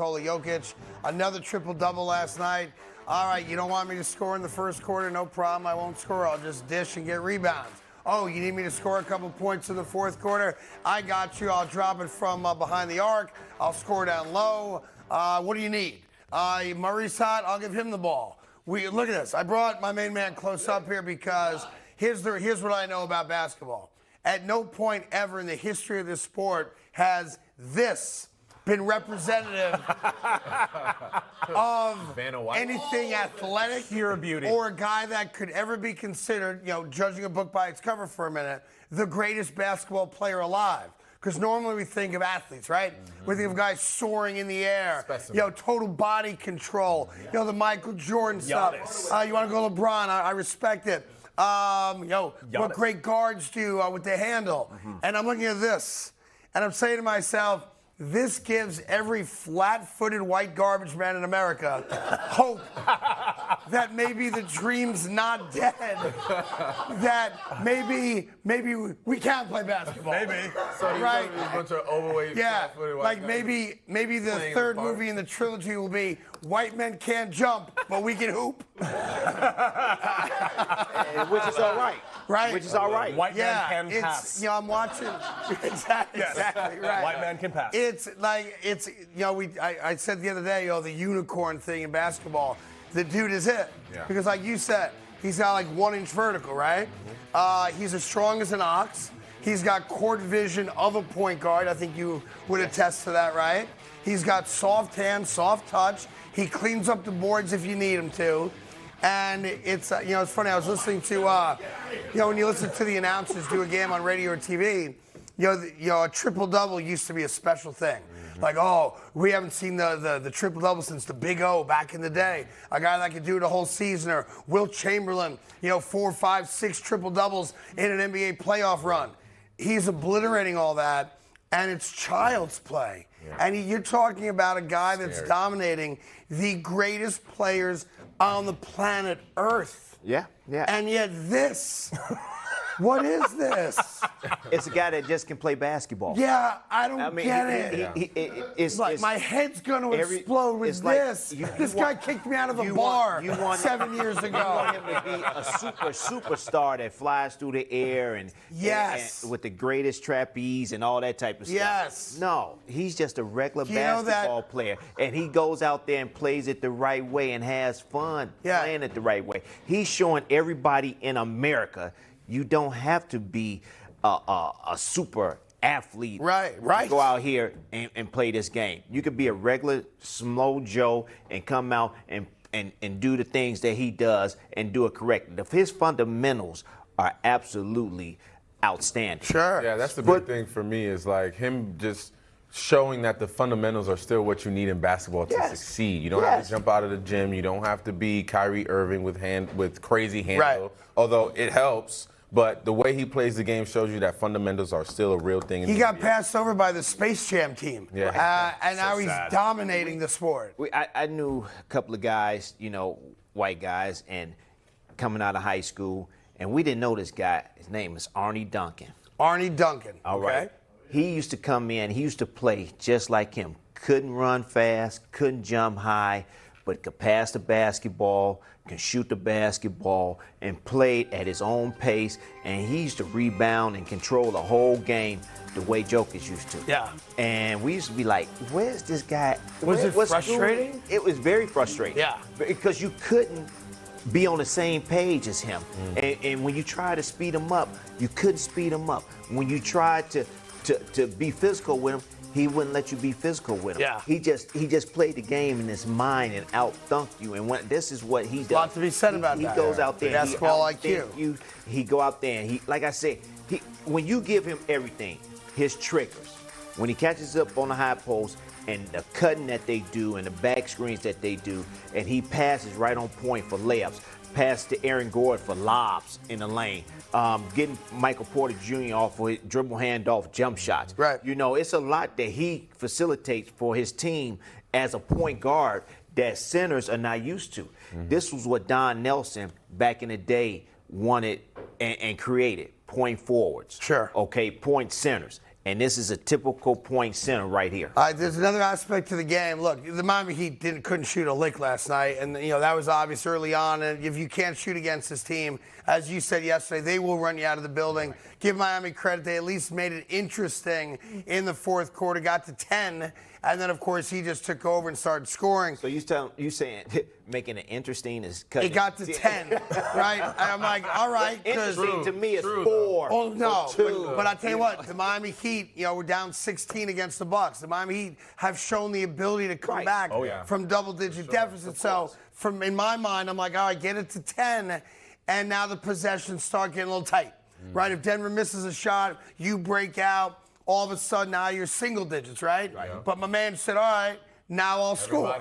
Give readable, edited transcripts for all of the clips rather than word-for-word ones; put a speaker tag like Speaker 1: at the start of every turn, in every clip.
Speaker 1: Jokic, another triple-double last night. All right, you don't want me to score in the first quarter? No problem. I won't score. I'll just dish and get rebounds. Oh, you need me to score a couple points in the fourth quarter? I got you. I'll drop it from behind the arc. I'll score down low. What do you need? Murray's hot. I'll give him the ball. Look at this. I brought my main man close up here because here's what I know about basketball. At no point ever in the history of this sport has this been representative of anything athletic.
Speaker 2: You're a beauty.
Speaker 1: Or a guy that could ever be considered, judging a book by its cover for a minute, the greatest basketball player alive. Because normally we think of athletes, right? Mm-hmm. We think of guys soaring in the air, total body control, the Michael Jordan stuff. You want to go LeBron? I respect it. What great guards do with the handle. Mm-hmm. And I'm looking at this, and I'm saying to myself, this gives every flat-footed white garbage man in America hope that maybe the dream's not dead. That maybe we can play basketball.
Speaker 3: Maybe.
Speaker 4: So you're
Speaker 1: right?
Speaker 4: a bunch of overweight, flat-footed white guys
Speaker 1: maybe the third movie in the trilogy will be white men can't jump, but we can hoop.
Speaker 5: Which is all right.
Speaker 1: Right.
Speaker 5: Which is all right.
Speaker 2: White man can pass.
Speaker 1: I'm watching. Exactly right.
Speaker 2: White man can pass.
Speaker 1: I said the other day, the unicorn thing in basketball. The dude is it.
Speaker 4: Yeah.
Speaker 1: Because like you said, he's got like 1 inch vertical, right? He's as strong as an ox. He's got court vision of a point guard. I think you would attest to that, right? He's got soft hands, soft touch. He cleans up the boards if you need him to. And it's funny. I was listening to when you listen to the announcers do a game on radio or TV, a triple-double used to be a special thing. Mm-hmm. Like, we haven't seen the triple-double since the Big O back in the day. A guy that could do it a whole season, or Wilt Chamberlain, 4, 5, 6 triple-doubles in an NBA playoff run. He's obliterating all that, and it's child's play. Yeah. And you're talking about a guy that's dominating the greatest players on the planet Earth.
Speaker 5: Yeah.
Speaker 1: And yet this, what is this?
Speaker 5: It's a guy that just can play basketball.
Speaker 1: Yeah, I don't get it. It's like my head's going to explode with this. This guy kicked me out of a bar 7 years ago.
Speaker 5: You want him to be a superstar that flies through the air and with the greatest trapeze and all that type of stuff.
Speaker 1: Yes.
Speaker 5: No, he's just a regular basketball player, and he goes out there and plays it the right way and has fun playing it the right way. He's showing everybody in America you don't have to be a super athlete to go out here and play this game. You could be a regular slow Joe and come out and do the things that he does and do it correctly. His fundamentals are absolutely outstanding.
Speaker 1: Sure.
Speaker 4: Yeah, that's the big thing for me is like him just showing that the fundamentals are still what you need in basketball to succeed. You don't have to jump out of the gym. You don't have to be Kyrie Irving with crazy handle, although it helps. But the way he plays the game shows you that fundamentals are still a real thing.
Speaker 1: He got passed over by the Space Jam team. Yeah. And now he's dominating the sport.
Speaker 5: I knew a couple of guys, white guys, and coming out of high school, and we didn't know this guy. His name is Arnie Duncan.
Speaker 1: Arnie Duncan.
Speaker 5: All right. He used to come in. He used to play just like him. Couldn't run fast, couldn't jump high, but could pass the basketball, can shoot the basketball, and played at his own pace. And he used to rebound and control the whole game the way Jokic used to.
Speaker 1: Yeah.
Speaker 5: And we used to be like, where's this guy?
Speaker 1: Was it frustrating?
Speaker 5: It was very frustrating.
Speaker 1: Yeah.
Speaker 5: Because you couldn't be on the same page as him. And when you tried to speed him up, you couldn't speed him up. When you tried to be physical with him, he wouldn't let you be physical with him.
Speaker 1: Yeah.
Speaker 5: He just played the game in his mind and out-thunked you. And this is what he does.
Speaker 1: A lot to be said about that.
Speaker 5: He goes out there.
Speaker 1: Basketball IQ.
Speaker 5: He go out there and like I said, when you give him everything, his triggers, when he catches up on the high post and the cutting that they do and the back screens that they do, and he passes right on point for layups. Pass to Aaron Gordon for lobs in the lane. Getting Michael Porter Jr. off for dribble handoff jump shots.
Speaker 1: Right.
Speaker 5: It's a lot that he facilitates for his team as a point guard that centers are not used to. Mm-hmm. This was what Don Nelson back in the day wanted and created, point forwards.
Speaker 1: Sure.
Speaker 5: Okay, point centers. And this is a typical point center right here.
Speaker 1: There's another aspect to the game. Look, the Miami Heat couldn't shoot a lick last night, and that was obvious early on. And if you can't shoot against this team, as you said yesterday, they will run you out of the building. Give Miami credit; they at least made it interesting in the fourth quarter. Got to 10, and then of course he just took over and started scoring.
Speaker 5: So you saying making it interesting is cutting.
Speaker 1: It got to 10, right? And I'm like, all right.
Speaker 5: Interesting to me is 4.
Speaker 1: Oh no,
Speaker 5: 2.
Speaker 1: But I tell you what, the Miami Heat, we're down 16 against the Bucks. The Miami Heat have shown the ability to come back from double-digit deficits. So, in my mind, I'm like, all right, get it to 10, and now the possessions start getting a little tight, right? If Denver misses a shot, you break out. All of a sudden, now you're single digits, right? But my man said, all right, now I'll score.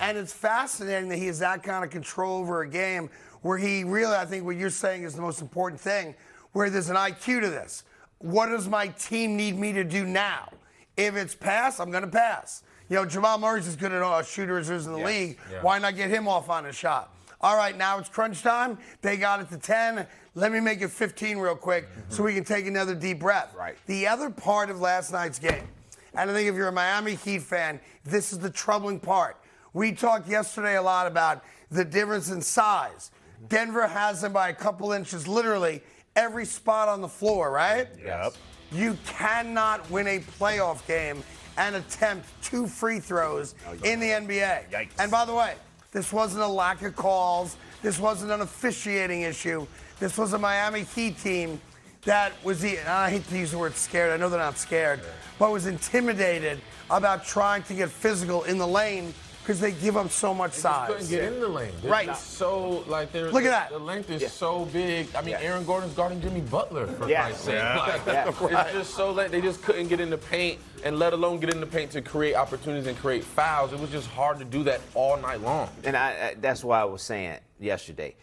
Speaker 1: And it's fascinating that he has that kind of control over a game where he really, I think what you're saying is the most important thing, where there's an IQ to this. What does my team need me to do now? If it's pass, I'm going to pass. Jamal Murray's as good a shooter as there is in the league. Why not get him off on a shot? All right, now it's crunch time. They got it to 10. Let me make it 15 real quick so we can take another deep breath. The other part of last night's game, and I think if you're a Miami Heat fan, this is the troubling part. We talked yesterday a lot about the difference in size. Denver has them by a couple inches, literally every spot on the floor, right?
Speaker 2: Yep.
Speaker 1: You cannot win a playoff game and attempt 2 free throws in the NBA.
Speaker 2: Yikes.
Speaker 1: And by the way, this wasn't a lack of calls. This wasn't an officiating issue. This was a Miami Heat team that was, I hate to use the word scared. I know they're not scared, but was intimidated about trying to get physical in the lane because they give up so much size.
Speaker 4: Couldn't get in the lane.
Speaker 1: Right.
Speaker 4: So,
Speaker 1: look at that.
Speaker 4: The length is so big. I mean, Aaron Gordon's guarding Jimmy Butler, for Christ's sake. It's just so late. They just couldn't get in the paint, and let alone get in the paint to create opportunities and create fouls. It was just hard to do that all night long.
Speaker 5: And that's why I was saying yesterday,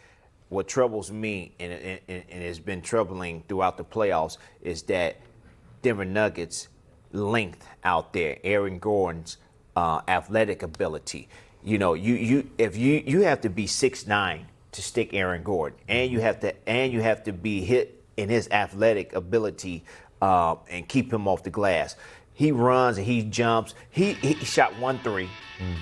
Speaker 5: what troubles me, and it's been troubling throughout the playoffs, is that Denver Nuggets' length out there, Aaron Gordon's athletic ability. You have to be 6'9" to stick Aaron Gordon, and you have to be hit in his athletic ability and keep him off the glass. He runs and he jumps. He shot 1 3.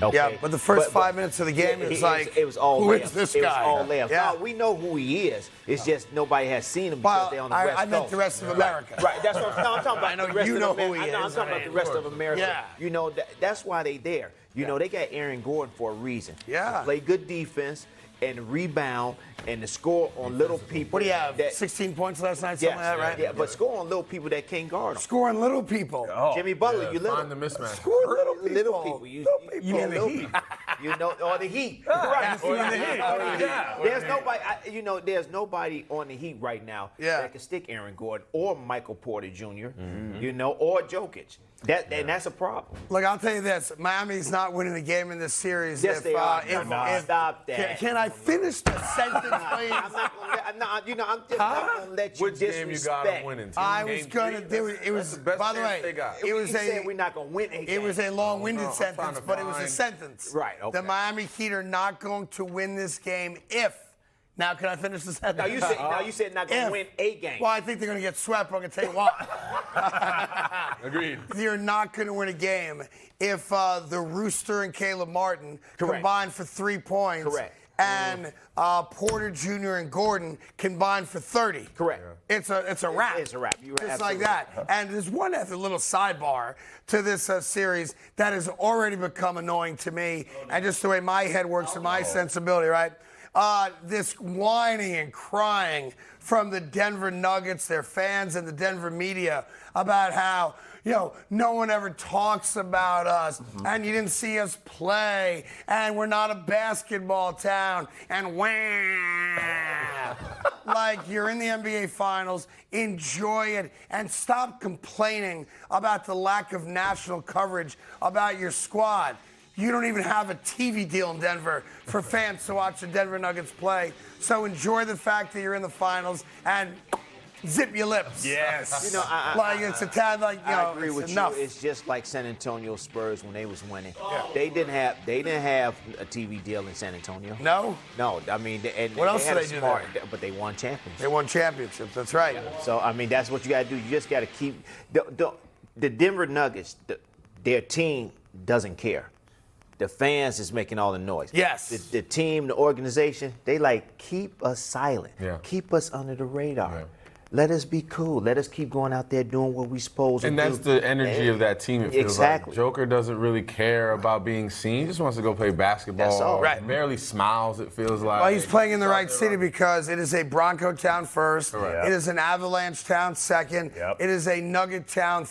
Speaker 5: Okay.
Speaker 1: Yeah, but the first 5 minutes of the game, it was all
Speaker 5: who
Speaker 1: layups.
Speaker 5: Is this
Speaker 1: guy?
Speaker 5: It was all layups.
Speaker 1: Yeah.
Speaker 5: No, we know who he is. It's just nobody has seen him because they're on the West Coast.
Speaker 1: I meant the rest of America.
Speaker 5: Right. That's what I'm talking about.
Speaker 1: I know
Speaker 5: the rest
Speaker 1: you
Speaker 5: of
Speaker 1: know
Speaker 5: America.
Speaker 1: who he is.
Speaker 5: I'm talking about the rest of America.
Speaker 1: Yeah.
Speaker 5: That's why they there. They got Aaron Gordon for a reason.
Speaker 1: Yeah.
Speaker 5: To play good defense and rebound and to score on little people.
Speaker 1: What do you have? 16 points last night, something like that, right?
Speaker 5: Yeah, but score on little people that can't guard them.
Speaker 1: Score on little people.
Speaker 5: Jimmy Butler, you little.
Speaker 4: Find the mismatch.
Speaker 1: Score on little people.
Speaker 5: Little people.
Speaker 2: You mean the Heat?
Speaker 5: Or the Heat.
Speaker 2: Right.
Speaker 5: There's nobody. There's nobody on the Heat right now that can stick Aaron Gordon or Michael Porter Jr. Or Jokic. And that's a problem.
Speaker 1: Look, I'll tell you this: Miami's not winning the game in this series.
Speaker 5: Yes, they are. Stop that.
Speaker 1: Can I finish the sentence, please?
Speaker 5: I'm not gonna let you
Speaker 4: Which
Speaker 5: disrespect.
Speaker 4: game you got them winning?
Speaker 1: I was gonna do it. It was, by the way, it was
Speaker 5: said we're not gonna win a game.
Speaker 1: It was a long-winded sentence, but it was a sentence.
Speaker 5: Right. Okay.
Speaker 1: The Miami Heat are not going to win this game if. Now, can I finish the sentence?
Speaker 5: Now you said not going to win a game.
Speaker 1: Well, I think they're going to get swept, but I'm going to tell you why.
Speaker 4: Agreed.
Speaker 1: You're not going to win a game if the Rooster and Caleb Martin combine for 3 points.
Speaker 5: Correct.
Speaker 1: And Porter Jr. and Gordon combine for 30.
Speaker 5: Correct.
Speaker 1: It's a wrap.
Speaker 5: It's a wrap.
Speaker 1: Just like that. And there's one other little sidebar to this series that has already become annoying to me, and just the way my head works and my sensibility, right? This whining and crying from the Denver Nuggets, their fans, and the Denver media about how, no one ever talks about us, and you didn't see us play, and we're not a basketball town, and like you're in the NBA Finals, enjoy it, and stop complaining about the lack of national coverage about your squad. You don't even have a TV deal in Denver for fans to watch the Denver Nuggets play. So enjoy the fact that you're in the finals and zip your lips.
Speaker 2: Yes.
Speaker 5: You know,
Speaker 1: it's a tad like,
Speaker 5: I agree with
Speaker 1: enough.
Speaker 5: you. It's just like San Antonio Spurs when they was winning.
Speaker 1: Yeah.
Speaker 5: They didn't have a TV deal in San Antonio.
Speaker 1: No?
Speaker 5: No, I mean,
Speaker 1: what else did they do there?
Speaker 5: But they won championships.
Speaker 1: They won championships, that's right.
Speaker 5: So, I mean, that's what you got to do. You just got to keep the Denver Nuggets, their team doesn't care. The fans is making all the noise.
Speaker 1: Yes.
Speaker 5: The team, the organization, they like, keep us silent.
Speaker 4: Yeah.
Speaker 5: Keep us under the radar.
Speaker 4: Yeah.
Speaker 5: Let us be cool. Let us keep going out there doing what we supposed to do.
Speaker 4: And that's the energy of that team. It feels
Speaker 5: exactly.
Speaker 4: like Joker doesn't really care about being seen. He just wants to go play basketball.
Speaker 5: That's all.
Speaker 1: Right.
Speaker 4: Barely smiles, it feels like.
Speaker 1: Well, he's playing in the right city because it is a Bronco town first.
Speaker 4: Correct.
Speaker 1: It is an Avalanche town second.
Speaker 2: Yep.
Speaker 1: It is a Nugget town